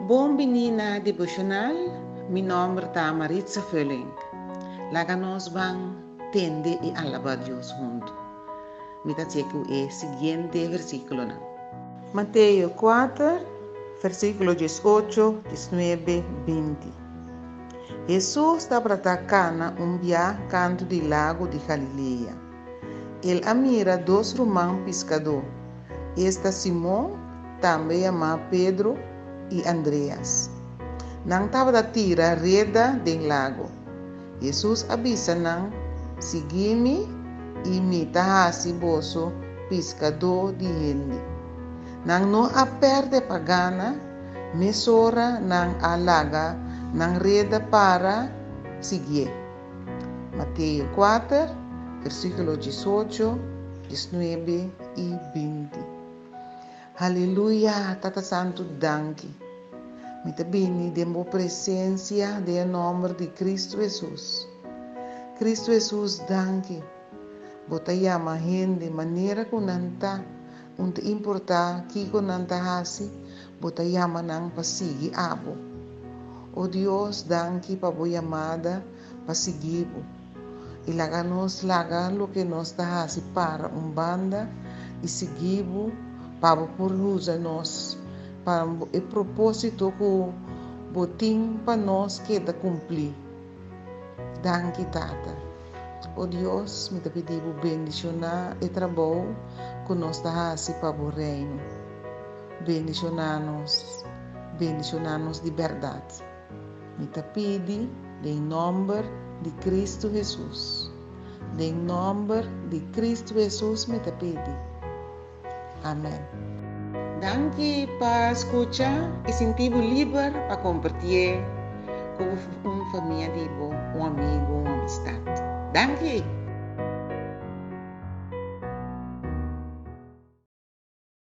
Bom menina devocional, mi nombre está Maritza Völling. Laga nos van tende e alabar Dios junto. Mi ta checo e siguiente versículo na. Mateo 4, versículo 18, 19, 20. Jesús estava atacando via canto do lago de Galileia. Ele admira dois romanos pescadores. Esta Simão, também chamado Pedro e Andreas. Nang estava da tira reda do lago. Jesus avisa nang seguir-me e me tahasi boso pescador de gente. Nang não aperde pagana, mesora nang alaga nang reda para seguir. Mateus 4, versículo 18, 19 e 20. Aleluia, Tata Santo, danke. Muito bem, demo presença do nome de Cristo Jesus. Cristo Jesus, danke. Bota yama gente maneira que nanta, não importa que nanta hasi, bota yama nang pasigi abo. Oh Deus, danke para boa amada, pasigi bo. Ilaga nos laga lo que nos ta hasi para banda e seguibo para por usa nós para o propósito que botim para nós que da cumprir. Danke tata. Oh Deus, me te pedivo bendicionar e trabalho que nós ta hasi para o reino. Bendicionar-nos de verdade. Me te pedi em nome de Cristo Jesus. Em nome de Cristo Jesus me te pedi. Amém. Danke para escuchar e sentir-vos livre para compartilhar com uma família, um amigo, uma amistade. Danke.